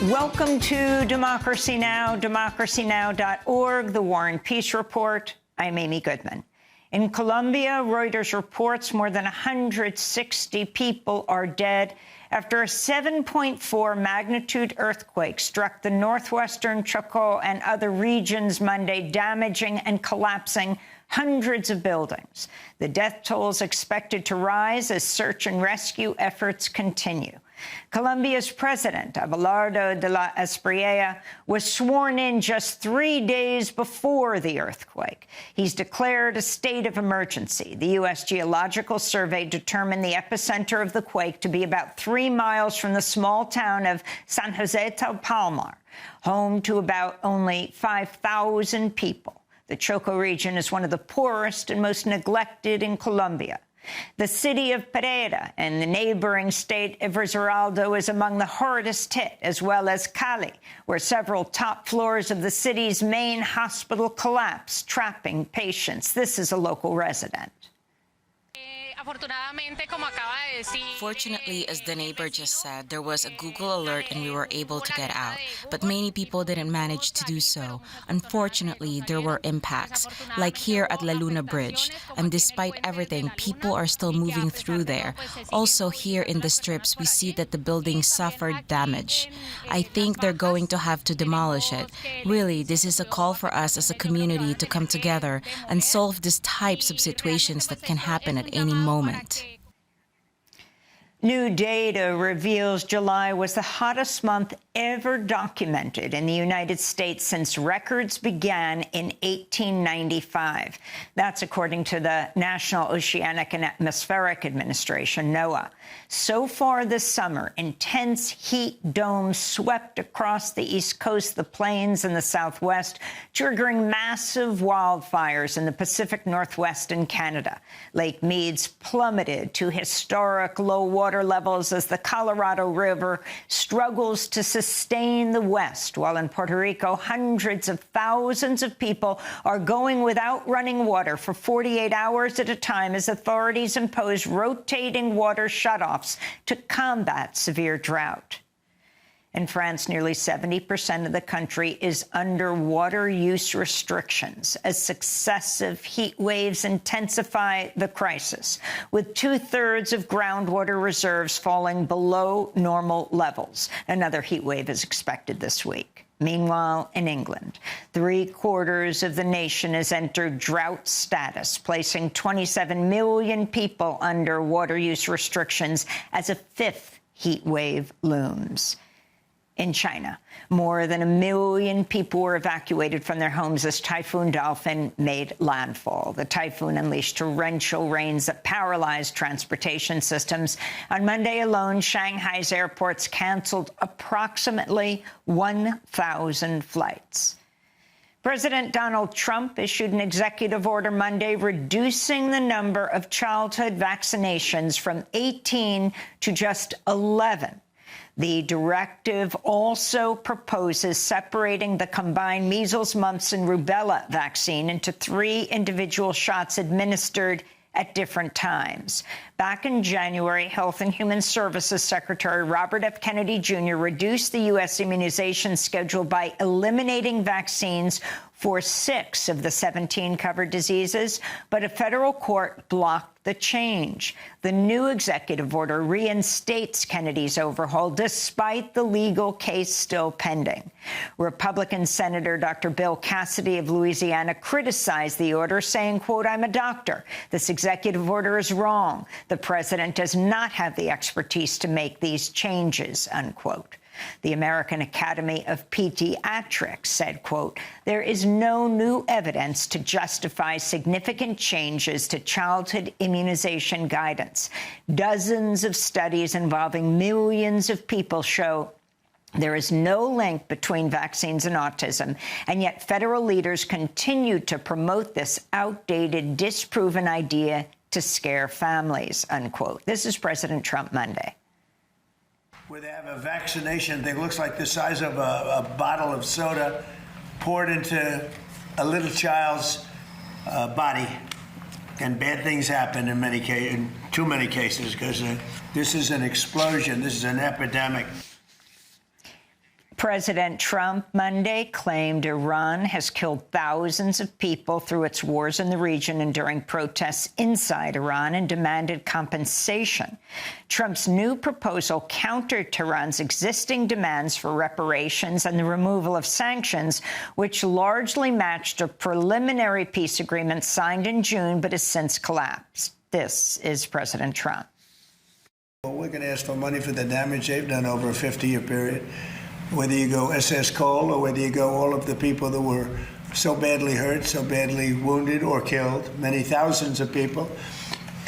Welcome to Democracy Now!, democracynow.org, the War and Peace Report. I'm Amy Goodman. In Colombia, Reuters reports more than 160 people are dead after a 7.4 magnitude earthquake struck the northwestern Chocó and other regions Monday, damaging and collapsing hundreds of buildings. The death toll is expected to rise as search and rescue efforts continue. Colombia's president, Abelardo de la Espriella, was sworn in just 3 days before the earthquake. He's declared a state of emergency. The U.S. Geological Survey determined the epicenter of the quake to be about 3 miles from the small town of San Jose del Palmar, home to about only 5,000 people. The Chocó region is one of the poorest and most neglected in Colombia. The city of Pereira and the neighboring state of Risaraldo is among the hardest hit, as well as Cali, where several top floors of the city's main hospital collapsed, trapping patients. This is a local resident. Fortunately, as the neighbor just said, there was a Google alert and we were able to get out. But many people didn't manage to do so. Unfortunately, there were impacts, like here at La Luna Bridge. And despite everything, people are still moving through there. Also, here in the strips, we see that the building suffered damage. I think they're going to have to demolish it. Really, this is a call for us as a community to come together and solve these types of situations that can happen at any moment. New data reveals July was the hottest month ever documented in the United States since records began in 1895. That's according to the National Oceanic and Atmospheric Administration, NOAA. So far this summer, intense heat domes swept across the East Coast, the plains, and the Southwest, triggering massive wildfires in the Pacific Northwest and Canada. Lake Mead's plummeted to historic low water levels as the Colorado River struggles to sustain the West, while in Puerto Rico, hundreds of thousands of people are going without running water for 48 hours at a time as authorities impose rotating water shutoffs to combat severe drought. In France, nearly 70% of the country is under water use restrictions as successive heat waves intensify the crisis, with 2/3 of groundwater reserves falling below normal levels. Another heat wave is expected this week. Meanwhile, in England, 3/4 of the nation has entered drought status, placing 27 million people under water use restrictions as a fifth heat wave looms. In China, more than 1 million people were evacuated from their homes as Typhoon Dolphin made landfall. The typhoon unleashed torrential rains that paralyzed transportation systems. On Monday alone, Shanghai's airports canceled approximately 1,000 flights. President Donald Trump issued an executive order Monday reducing the number of childhood vaccinations from 18 to just 11. The directive also proposes separating the combined measles, mumps, and rubella vaccine into 3 individual shots administered at different times. Back in January, Health and Human Services Secretary Robert F. Kennedy Jr. reduced the U.S. immunization schedule by eliminating vaccines for 6 of the 17 covered diseases, but a federal court blocked the change. The new executive order reinstates Kennedy's overhaul despite the legal case still pending. Republican Senator Dr. Bill Cassidy of Louisiana criticized the order, saying, quote, "I'm a doctor. This executive order is wrong. The president does not have the expertise to make these changes," unquote. The American Academy of Pediatrics said, quote, "There is no new evidence to justify significant changes to childhood immunization guidance. Dozens of studies involving millions of people show there is no link between vaccines and autism, and yet federal leaders continue to promote this outdated, disproven idea to scare families," unquote. This is President Trump Monday. Where they have a vaccination that looks like the size of a bottle of soda poured into a little child's body, and bad things happen in too many cases, because this is an explosion. This is an epidemic. President Trump Monday claimed Iran has killed thousands of people through its wars in the region and during protests inside Iran, and demanded compensation. Trump's new proposal countered Tehran's existing demands for reparations and the removal of sanctions, which largely matched a preliminary peace agreement signed in June but has since collapsed. This is President Trump. Well, we're going to ask for money for the damage they've done over a 50-year period. Whether you go SS Cole or whether you go all of the people that were so badly hurt, so badly wounded or killed, many thousands of people,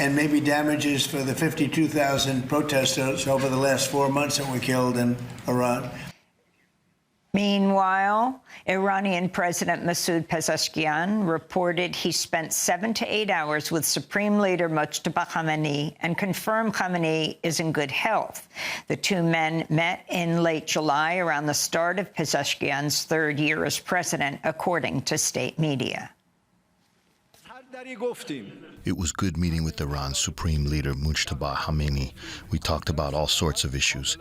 and maybe damages for the 52,000 protesters over the last 4 months that were killed in Iran. Meanwhile, Iranian President Masoud Pezeshkian reported he spent 7 to 8 hours with Supreme Leader Mojtaba Khamenei and confirmed Khamenei is in good health. The two men met in late July around the start of Pezeshkian's third year as president, according to state media. It was good meeting with Iran's Supreme Leader Mojtaba Khamenei. We talked about all sorts of issues.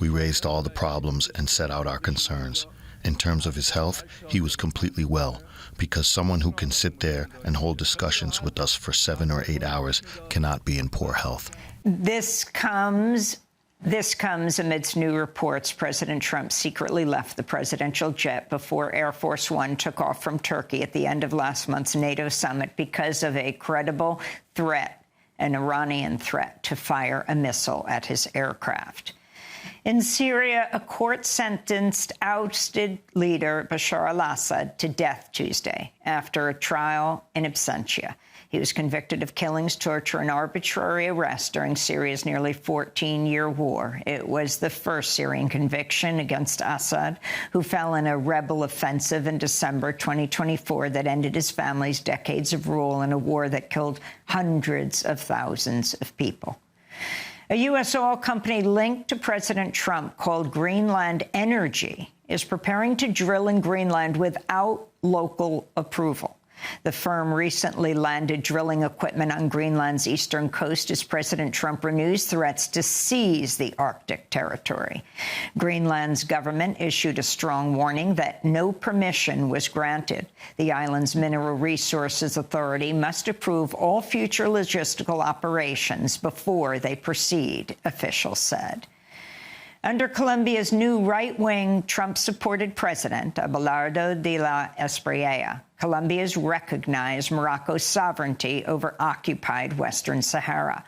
We raised all the problems and set out our concerns. In terms of his health, he was completely well, because someone who can sit there and hold discussions with us for 7 or 8 hours cannot be in poor health. This comes amidst new reports President Trump secretly left the presidential jet before Air Force One took off from Turkey at the end of last month's NATO summit because of a credible threat, an Iranian threat, to fire a missile at his aircraft. In Syria, a court sentenced ousted leader Bashar al-Assad to death Tuesday after a trial in absentia. He was convicted of killings, torture, and arbitrary arrest during Syria's nearly 14-year war. It was the first Syrian conviction against Assad, who fell in a rebel offensive in December 2024 that ended his family's decades of rule in a war that killed hundreds of thousands of people. A U.S. oil company linked to President Trump called Greenland Energy is preparing to drill in Greenland without local approval. The firm recently landed drilling equipment on Greenland's eastern coast as President Trump renews threats to seize the Arctic territory. Greenland's government issued a strong warning that no permission was granted. The island's Mineral Resources Authority must approve all future logistical operations before they proceed, officials said. Under Colombia's new right-wing Trump-supported president, Abelardo de la Espriella, Colombia's recognized Morocco's sovereignty over occupied Western Sahara.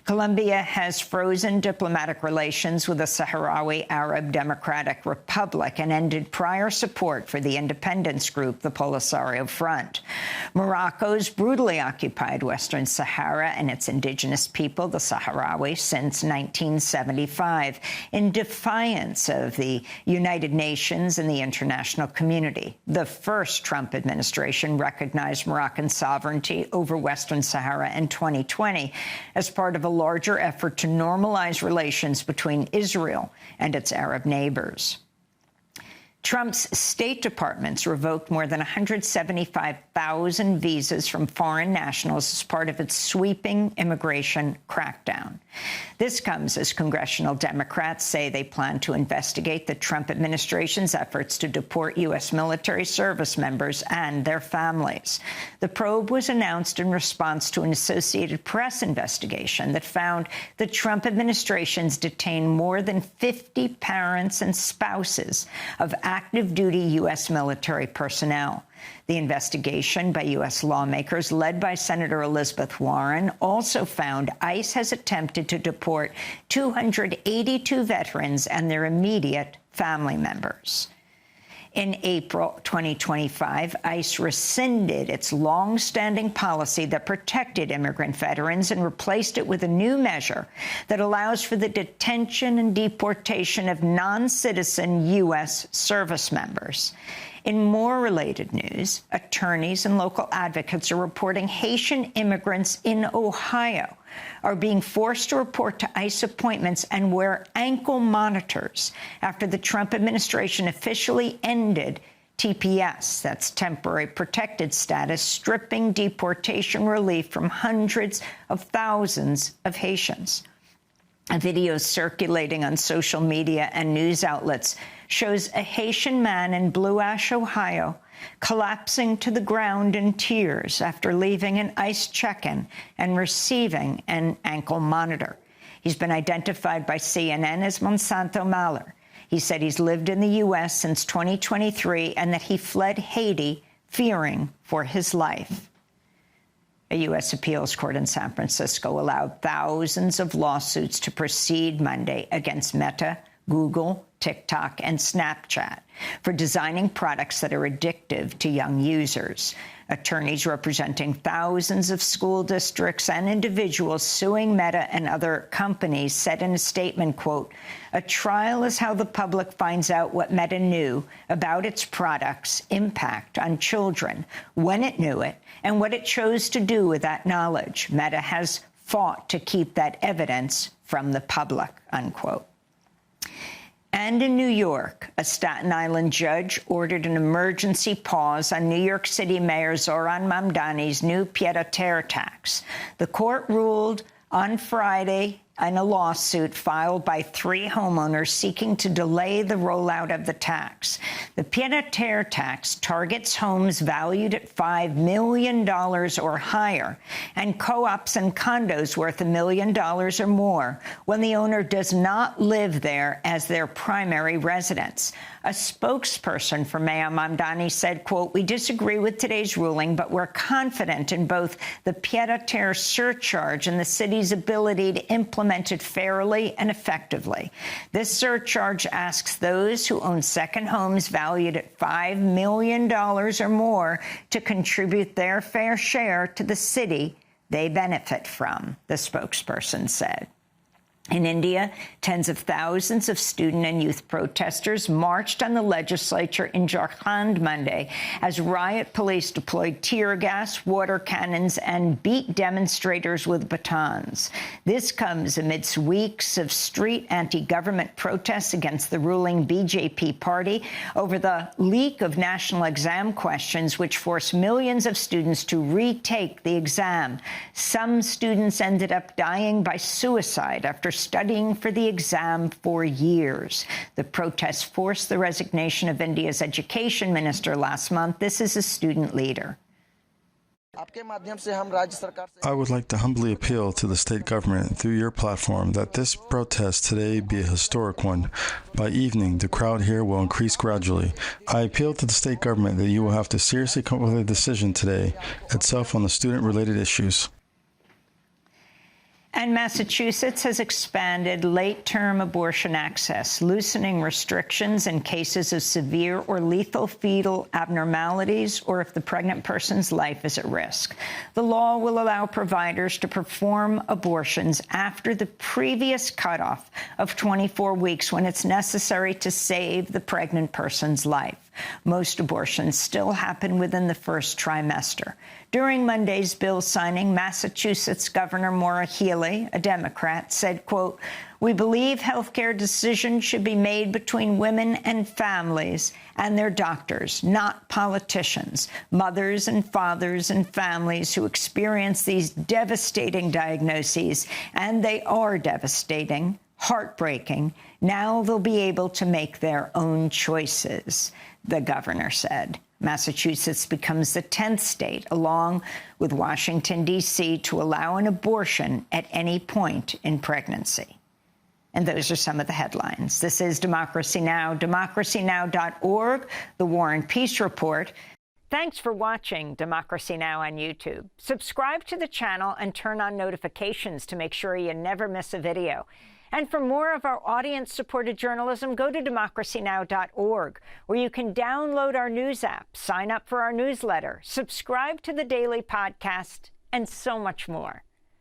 Colombia has frozen diplomatic relations with the Sahrawi Arab Democratic Republic and ended prior support for the independence group, the Polisario Front. Morocco's brutally occupied Western Sahara and its indigenous people, the Sahrawi, since 1975, in defiance of the United Nations and the international community. The first Trump administration recognized Moroccan sovereignty over Western Sahara in 2020 as part of a larger effort to normalize relations between Israel and its Arab neighbors. Trump's State Department's revoked more than 175,000 visas from foreign nationals as part of its sweeping immigration crackdown. This comes as congressional Democrats say they plan to investigate the Trump administration's efforts to deport U.S. military service members and their families. The probe was announced in response to an Associated Press investigation that found the Trump administration's detained more than 50 parents and spouses of active duty U.S. military personnel. The investigation by U.S. lawmakers, led by Senator Elizabeth Warren, also found ICE has attempted to deport 282 veterans and their immediate family members. In April 2025, ICE rescinded its long-standing policy that protected immigrant veterans and replaced it with a new measure that allows for the detention and deportation of non-citizen U.S. service members. In more related news, attorneys and local advocates are reporting Haitian immigrants in Ohio are being forced to report to ICE appointments and wear ankle monitors after the Trump administration officially ended TPS, that's temporary protected status, stripping deportation relief from hundreds of thousands of Haitians. A video circulating on social media and news outlets shows a Haitian man in Blue Ash, Ohio, collapsing to the ground in tears after leaving an ICE check-in and receiving an ankle monitor. He's been identified by CNN as Monsanto Mahler. He said he's lived in the U.S. since 2023 and that he fled Haiti fearing for his life. A U.S. appeals court in San Francisco allowed thousands of lawsuits to proceed Monday against Meta, Google, TikTok, and Snapchat for designing products that are addictive to young users. Attorneys representing thousands of school districts and individuals suing Meta and other companies said in a statement, quote, "A trial is how the public finds out what Meta knew about its products' impact on children, when it knew it, and what it chose to do with that knowledge. Meta has fought to keep that evidence from the public," unquote. And in New York, a Staten Island judge ordered an emergency pause on New York City Mayor Zohran Mamdani's new pied-à-terre tax. The court ruled on Friday in a lawsuit filed by 3 homeowners seeking to delay the rollout of the tax. The pied-à-terre tax targets homes valued at $5 million or higher and co-ops and condos worth $1 million or more when the owner does not live there as their primary residence. A spokesperson for Mayor Mamdani said, quote, "We disagree with today's ruling, but we're confident in both the pied-à-terre surcharge and the city's ability to implement it fairly and effectively. This surcharge asks those who own second homes valued at $5 million or more to contribute their fair share to the city they benefit from," the spokesperson said. In India, tens of thousands of student and youth protesters marched on the legislature in Jharkhand Monday as riot police deployed tear gas, water cannons, and beat demonstrators with batons. This comes amidst weeks of street anti-government protests against the ruling BJP party over the leak of national exam questions, which forced millions of students to retake the exam. Some students ended up dying by suicide after studying for the exam for years. The protests forced the resignation of India's education minister last month. This is a student leader. I would like to humbly appeal to the state government through your platform that this protest today be a historic one. By evening, the crowd here will increase gradually. I appeal to the state government that you will have to seriously come up with a decision today itself on the student-related issues. And Massachusetts has expanded late-term abortion access, loosening restrictions in cases of severe or lethal fetal abnormalities or if the pregnant person's life is at risk. The law will allow providers to perform abortions after the previous cutoff of 24 weeks when it's necessary to save the pregnant person's life. Most abortions still happen within the first trimester. During Monday's bill signing, Massachusetts Governor Maura Healey, a Democrat, said, quote, "We believe healthcare decisions should be made between women and families and their doctors, not politicians. Mothers and fathers and families who experience these devastating diagnoses, and they are devastating, heartbreaking, now they'll be able to make their own choices," the governor said. Massachusetts becomes the 10th state, along with Washington, D.C., to allow an abortion at any point in pregnancy. And those are some of the headlines. This is Democracy Now!, democracynow.org, the War and Peace Report. Thanks for watching Democracy Now! On YouTube. Subscribe to the channel and turn on notifications to make sure you never miss a video. And for more of our audience-supported journalism, go to democracynow.org, where you can download our news app, sign up for our newsletter, subscribe to the daily podcast, and so much more.